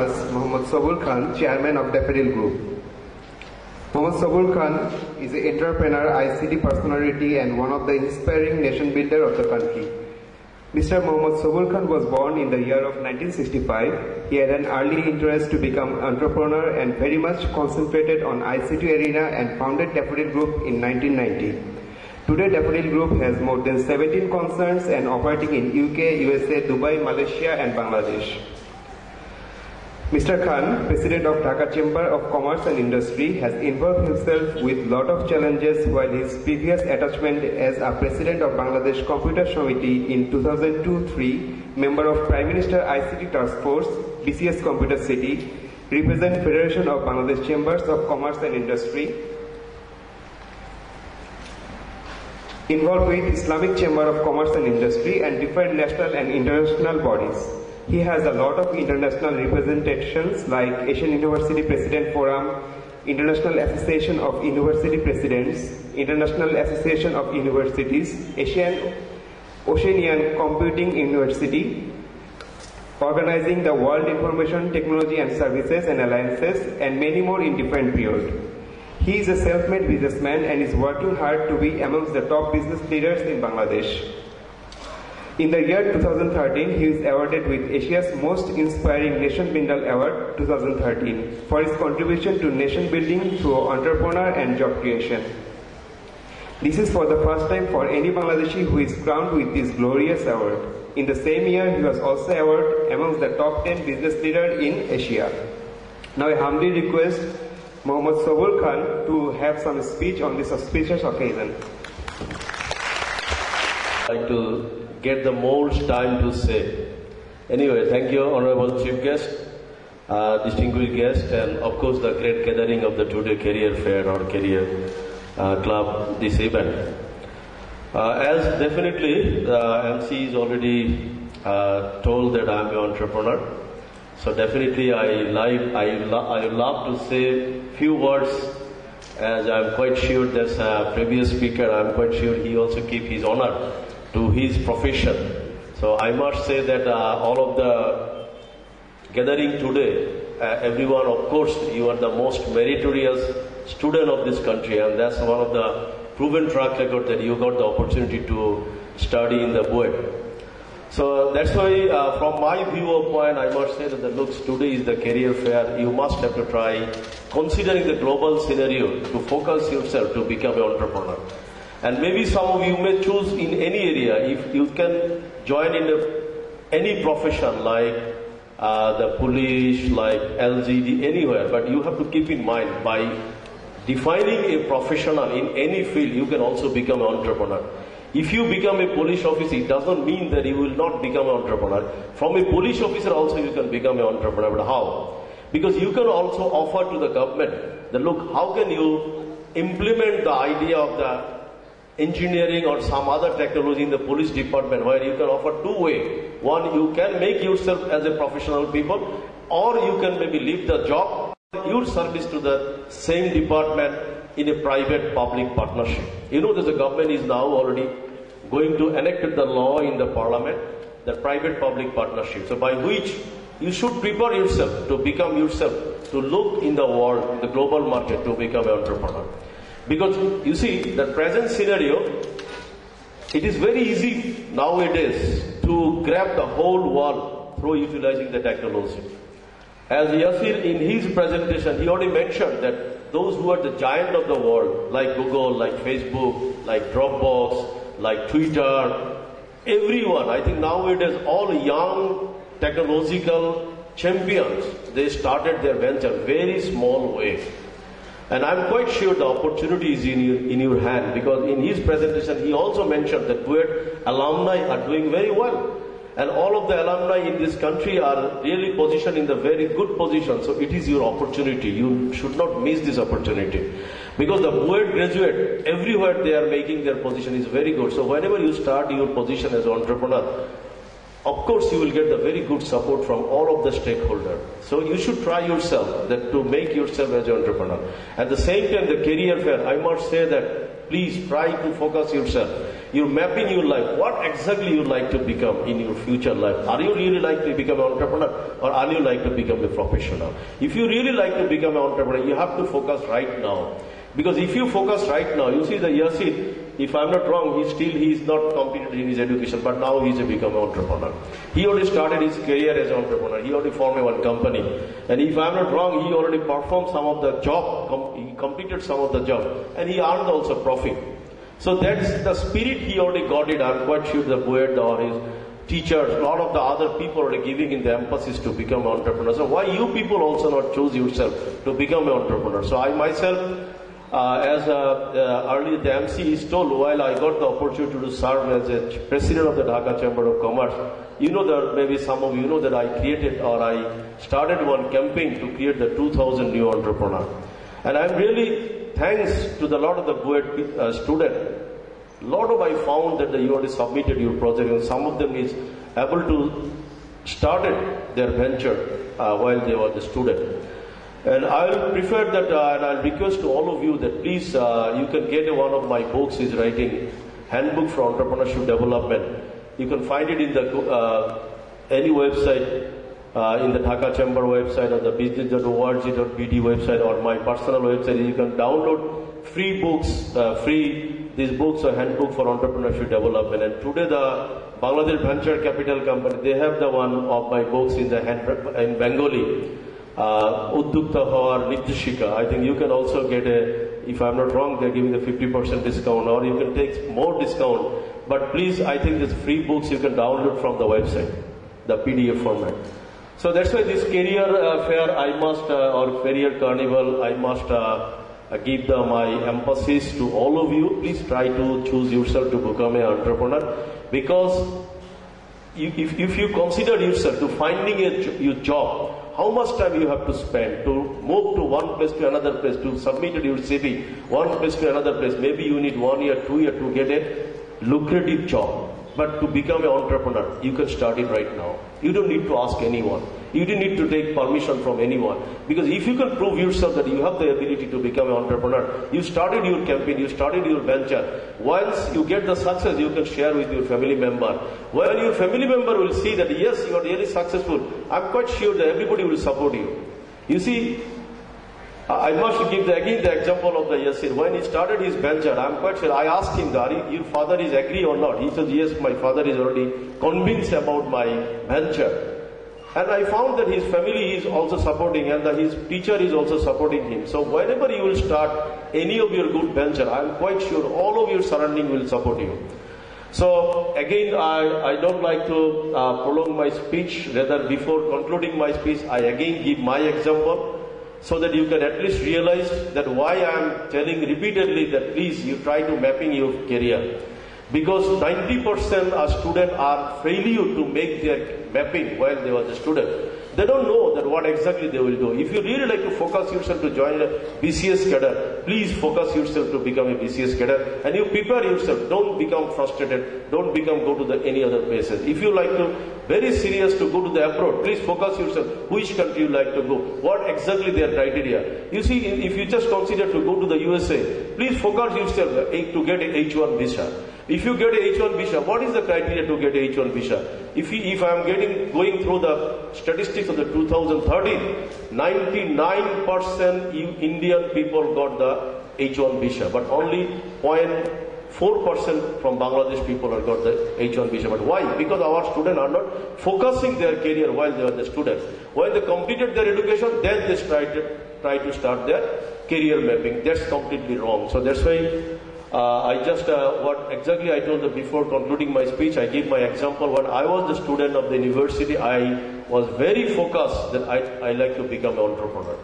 us Mohammad Sabur Khan, Chairman of Daffodil Group. Mohammad Sabur Khan is an entrepreneur, ICT personality and one of the inspiring nation builder of the country. Mr. Mohammad Sabur Khan was born in the year of 1965. He had an early interest to become an entrepreneur and very much concentrated on ICT arena and founded Daffodil Group in 1990. Today, Daffodil Group has more than 17 concerns and operating in UK, USA, Dubai, Malaysia and Bangladesh. Mr. Khan, President of Dhaka Chamber of Commerce and Industry, has involved himself with lot of challenges while his previous attachment as a President of Bangladesh Computer Committee in 2002-03, member of Prime Minister ICT Task Force, BCS Computer City, represent Federation of Bangladesh Chambers of Commerce and Industry, involved with Islamic Chamber of Commerce and Industry and different national and international bodies. He has a lot of international representations like Asian University President Forum, International Association of University Presidents, International Association of Universities, Oceanian Computing University, organizing the World Information Technology and Services and Alliances, and many more in different periods. He is a self-made businessman and is working hard to be amongst the top business leaders in Bangladesh. In the year 2013, he is awarded with Asia's Most Inspiring Nation Builder Award 2013 for his contribution to nation building through entrepreneur and job creation. This is for the first time for any Bangladeshi who is crowned with this glorious award. In the same year, he was also awarded amongst the top 10 business leaders in Asia. Now I humbly request Mohammad Sabur Khan to have some speech on this auspicious occasion. I'd like to get the most time to say. Anyway, thank you, Honorable Chief Guest, distinguished guest, and of course the great gathering of the today Career Fair or Career Club, this event. As definitely the MC is already told that I am an entrepreneur, so definitely I love to say few words, as I am quite sure that previous speaker, I am quite sure he also keep his honor to his profession. So I must say that all of the gathering today, everyone, of course, you are the most meritorious student of this country, and that's one of the proven track record that you got the opportunity to study in the BUET. So that's why from my viewpoint, I must say that the looks today is the career fair. You must have to try, considering the global scenario, to focus yourself to become an entrepreneur. And maybe some of you may choose in any area. If you can join in any profession like the police, like LGD, anywhere, but you have to keep in mind by defining a professional in any field, you can also become an entrepreneur. If you become a police officer, it doesn't mean that you will not become an entrepreneur. From a police officer also you can become an entrepreneur, but how? Because you can also offer to the government that look, how can you implement the idea of the engineering or some other technology in the police department, where you can offer two ways. One, you can make yourself as a professional people, or you can maybe leave the job, your service to the same department in a private-public partnership. You know that the government is now already going to enact the law in the parliament, the private-public partnership. So by which you should prepare yourself to become yourself, to look in the world, in the global market, to become an entrepreneur. Because you see, the present scenario, it is very easy nowadays to grab the whole world through utilizing the technology. As Yasir in his presentation, he already mentioned that those who are the giant of the world, like Google, like Facebook, like Dropbox, like Twitter, everyone, I think nowadays all young technological champions, they started their venture very small way. And I'm quite sure the opportunity is in your hand, because in his presentation he also mentioned that BUET alumni are doing very well. And all of the alumni in this country are really positioned in the very good position. So it is your opportunity. You should not miss this opportunity. Because the BUET graduate, everywhere they are making their position is very good. So whenever you start your position as an entrepreneur, of course you will get the very good support from all of the stakeholders. So you should try yourself to make yourself as an entrepreneur. At the same time, the career fair, I must say that please try to focus yourself. You're mapping your life. What exactly you like to become in your future life? Are you really like to become an entrepreneur, or are you like to become a professional? If you really like to become an entrepreneur, you have to focus right now. Because if you focus right now, you see the Yasid, if I'm not wrong, he is not completed in his education, but now he's become an entrepreneur. He already started his career as an entrepreneur. He already formed one company. And if I'm not wrong, he already performed some of the job, he completed some of the job, and he earned also profit. So that's the spirit he already got it. I'm quite sure the BUET or his teachers, a lot of the other people are giving in the emphasis to become an entrepreneur. So why you people also not choose yourself to become an entrepreneur? So I myself, earlier the MC is told, while I got the opportunity to serve as a president of the Dhaka Chamber of Commerce, you know that maybe some of you know that I created or I started one campaign to create the 2,000 new entrepreneurs. And I'm really thanks to the lot of the BUET students. Lot of I found that you already submitted your project, and some of them is able to started their venture while they were the student. And I will prefer that, and I'll request to all of you that please, you can get one of my books is writing Handbook for Entrepreneurship Development. You can find it in the any website, in the Dhaka Chamber website or the business.org.bd website or my personal website. You can download free books, these books are Handbook for Entrepreneurship Development. And today the Bangladesh Venture Capital Company, they have the one of my books in in Bengali. Uddukta Hawar Nirjeshika. I think you can also get if I'm not wrong, they're giving a 50% discount, or you can take more discount. But please, I think these free books you can download from the website, the PDF format. So that's why this career fair, I must, or career carnival, I must give my emphasis to all of you. Please try to choose yourself to become an entrepreneur, because if you consider yourself to finding your job, how much time you have to spend to move to one place to another place, to submit your CV, one place to another place. Maybe you need 1 year, 2 years to get a lucrative job. But to become an entrepreneur, you can start it right now. You don't need to ask anyone. You don't need to take permission from anyone. Because if you can prove yourself that you have the ability to become an entrepreneur, you started your campaign, you started your venture. Once you get the success, you can share with your family member. When your family member will see that yes, you are really successful, I'm quite sure that everybody will support you. You see, I must give again the example of the Yasir. When he started his venture, I'm quite sure, I asked him, your father is agree or not? He said, yes, my father is already convinced about my venture. And I found that his family is also supporting, and that his teacher is also supporting him. So whenever you will start any of your good venture, I'm quite sure all of your surrounding will support you. So again, I don't like to prolong my speech. Rather, before concluding my speech, I again give my example, so that you can at least realize that why I am telling repeatedly that please you try to mapping your career. Because 90% of students are failure to make their mapping while they were a student. They don't know that what exactly they will do. If you really like to focus yourself to join a BCS cadre, please focus yourself to become a BCS cadre, and you prepare yourself. Don't become frustrated. Don't go to any other places. If you like to very serious to go to the abroad, please focus yourself. Which country you like to go? What exactly their criteria? You see, if you just consider to go to the USA, please focus yourself to get a H1 visa. If you get a H1 visa, what is the criteria to get a H1 visa? If I am going through the statistics of the 2013, 99% Indian people got the H1 visa, but only 0.4% from Bangladesh people have got the H1 visa. But why? Because our students are not focusing their career while they are the students. When they completed their education, then they try to start their career mapping. That's completely wrong. So that's why I just, what exactly I told before concluding my speech, I gave my example. When I was the student of the university, I was very focused that I like to become an entrepreneur.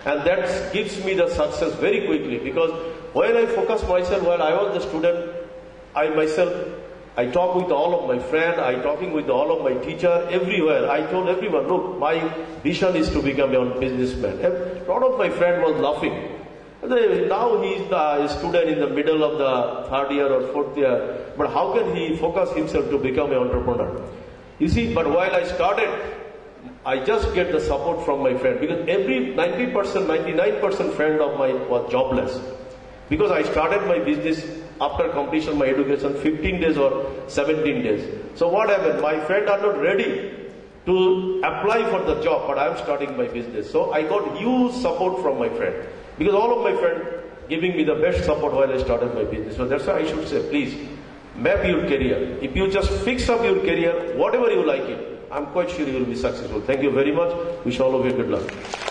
And that gives me the success very quickly, because when I focus myself, while I was the student, I talk with all of my friends, I talking with all of my teacher, everywhere. I told everyone, look, my vision is to become a businessman. A lot of my friends was laughing. Now he is the student in the middle of the 3rd year or 4th year, but how can he focus himself to become an entrepreneur? You see, but while I started, I just get the support from my friend, because every 99% friend of mine was jobless. Because I started my business after completion of my education, 15 days or 17 days. So what happened? My friends are not ready to apply for the job, but I am starting my business. So I got huge support from my friend, because all of my friends giving me the best support while I started my business. So that's why I should say, please, map your career. If you just fix up your career, whatever you like it, I'm quite sure you will be successful. Thank you very much. Wish all of you good luck.